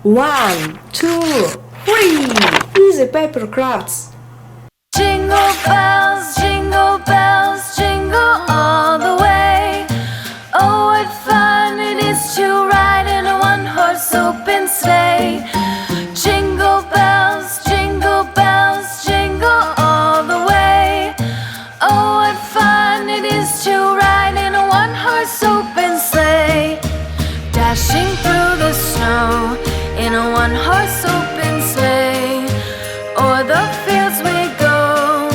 1, 2, 3. Easy paper crafts. Jingle bells, jingle all the way. Oh, what fun it is to ride in a one-horse open sleigh. Jingle bells, jingle all the way. Oh, what fun it is to ride in a one-horse open sleigh. Dashing through the snow in a one-horse open sleigh. O'er the fields we go,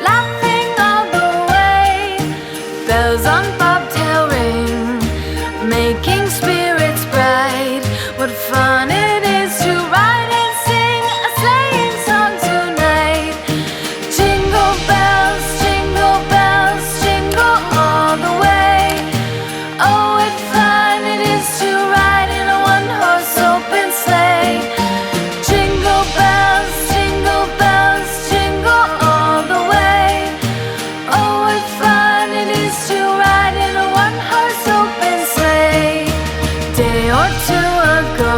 laughing all the way. Bells on bobtail ring, making spirits bright. What fun it is to ride and sing a sleighing song tonight. Jingle bells, jingle all the way. Oh, what fun it is to ride in a one-horse open sleigh. Jingle bells, jingle all the way. Oh, what fun it is to ride in a one-horse open sleigh. Day or two ago,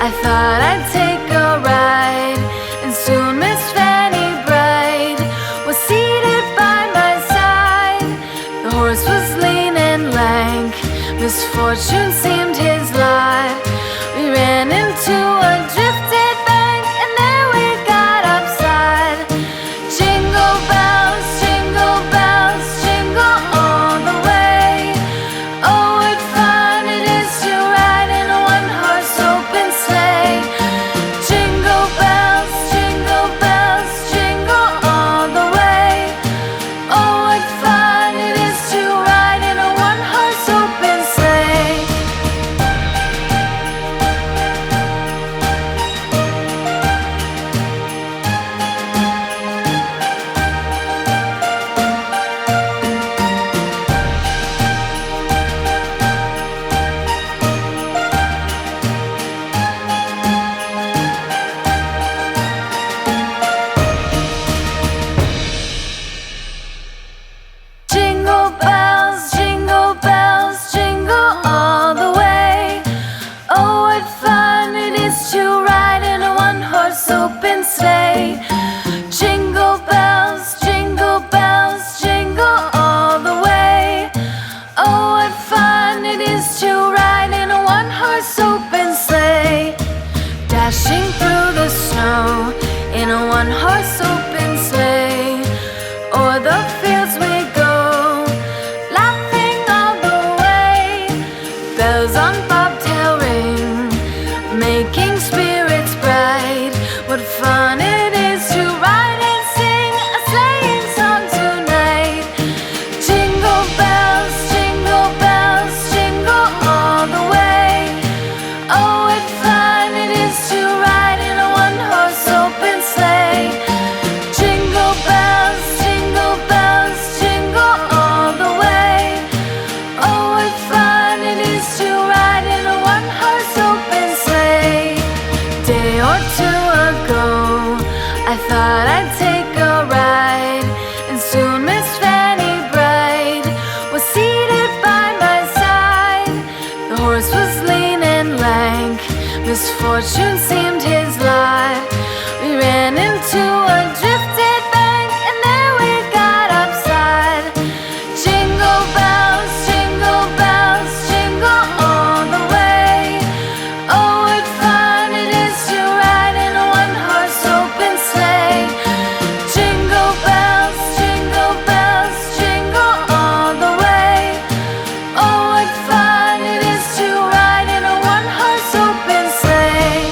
I thought I'd take a ride, and soon Miss Fanny Bright was seated by my side. The horse was lean and lank, misfortune seemed his lot. We ran into a drifted bank, and there we got upside. Jingle bells, jingle all the way. Oh, what fun it is to ride in a one-horse open sleigh. Jingle bells, jingle all the way. Oh, what fun it is to ride in a one-horse open sleigh. Jingle bells, jingle all the way. Oh, what fun it is to ride in a one-horse open sleigh. Jingle bells, jingle all the way. Oh, what fun it is to ride in a one-horse open sleigh. Dashing through the snow in a one-horse open sleigh. O'er the fields we go, laughing all the way. Bells on bobtail ring, making spirits bright. What fun it is to ride and sing a sleighing song tonight. Jingle bells, jingle all the way. Oh, what fun it is to ride in a one-horse open sleigh. Jingle bells, jingle all the way. Oh, what fun it is to ride in a one-horse open sleigh. Day or two ago, I thought I'd take a ride, and soon Miss Fanny Bright was seated by my side. The horse was lean and lank, misfortune seemed his lot. We ran into a drifted bank, and there we got upside. Jingle bells, jingle all the way. Oh, what fun it is to ride in a one-horse open sleigh. Jingle bells, jingle all the way. Oh, what fun it is to ride in a one-horse open sleigh.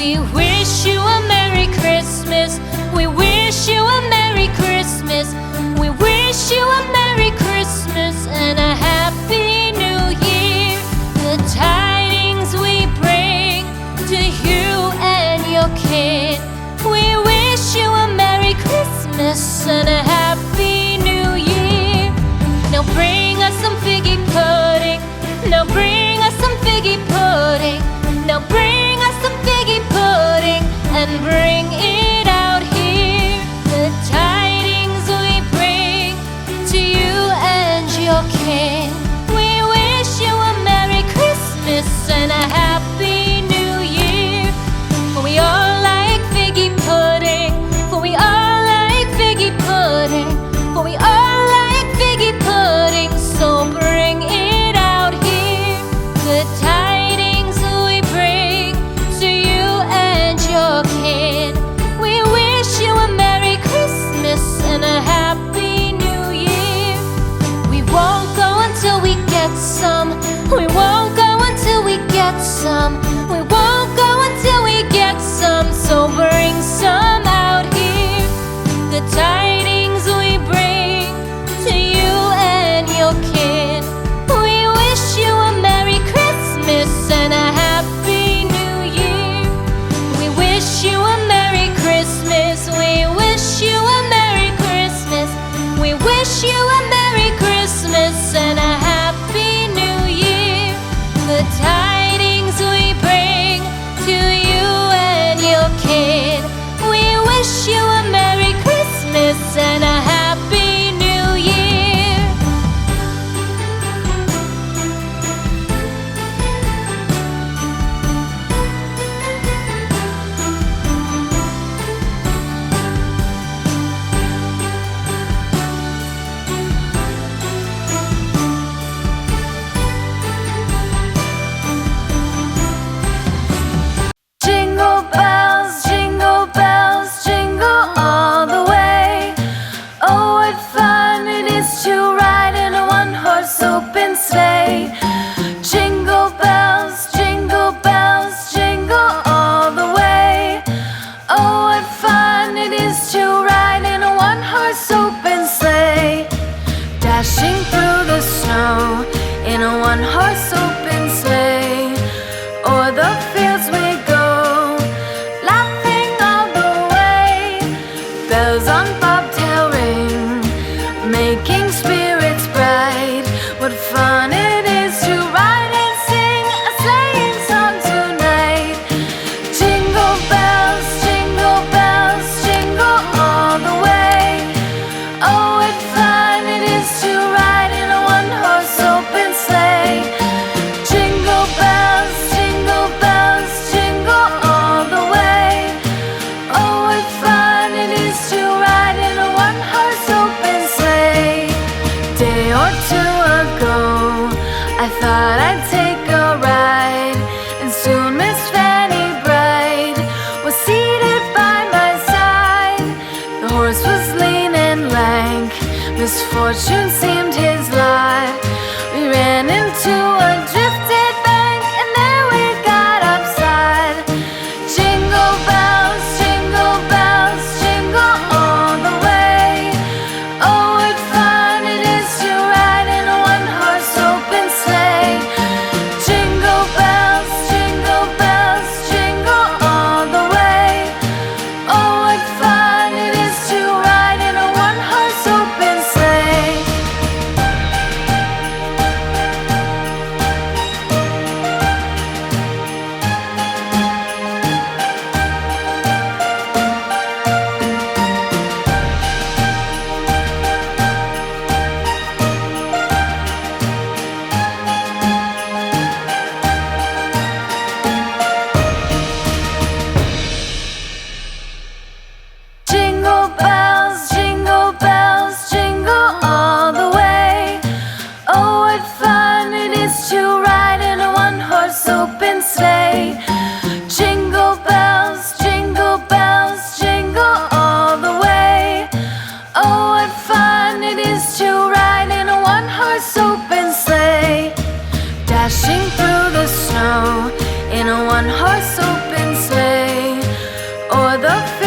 We wish you a Merry Christmas. We wish you a Merry Christmas. We wish you a Merry Christmas and a Happy New Year. The tidings we bring to you and your kid. We wish you a Merry Christmas and a Happy New Year. Now bring us some figgy pudding. Now bring us some figgy pudding. Now bring us some figgy pudding and bring it out here. The tidings we bring to you and your kin. We wish you a Merry Christmas and a Happy New Year. For we all like figgy pudding. For we all like figgy pudding. For we all like figgy pudding. So bring it out here. The tidings we bring to you and your kid. We wish you a Merry Christmas and a Happy New Year. We won't go until we get some. We won't go until we get some. We won't go until we get some. So bring some out here. The tidings we bring to you and your kid. We wish you a Merry Christmas and a Happy New Year. We wish you a Merry Christmas. We wish you a Merry Christmas. We wish you a Merry Christmas and a Happy New Year. The tidings we bring to you and your kid. We wish you a Merry Christmas and a Happy New Year. Jingle bells, jingle all the way. Oh, what fun it is to ride in a one-horse open sleigh. Jingle bells, jingle all the way. Oh, what fun it is to ride in a one-horse open sleigh. Dashing through the snow in a one-horse open sleigh. O'er the fields we go, laughing all the way. Bells on bobtail ring, making spirits bright. What fun it is to ride and sing a sleighing song tonight. Jingle bells, jingle all the way. Oh, what fun it is to ride in a one-horse open sleigh. Jingle bells, jingle all the way. Oh, what fun it is to ride in a one-horse open sleigh. Day or two ago, I thought I'd take a ride, and soon Miss Fanny Bright was seated by my side. The horse was lean and lank, misfortune seemed his lot. We ran into a drifted bank, and there we got upside. Jingle bells, jingle all the way. Oh, what fun it is to ride in a one-horse open sleigh. Jingle bells, jingle all the way. Oh, what fun it is to ride in a one-horse open sleigh. Jingle bells, jingle all the way. Oh, what fun it is to ride in a one-horse open sleigh. Jingle bells, jingle all the way. Oh, what fun it is to ride in a one-horse open sleigh. Dashing through the snow in a one-horse open sleigh. for the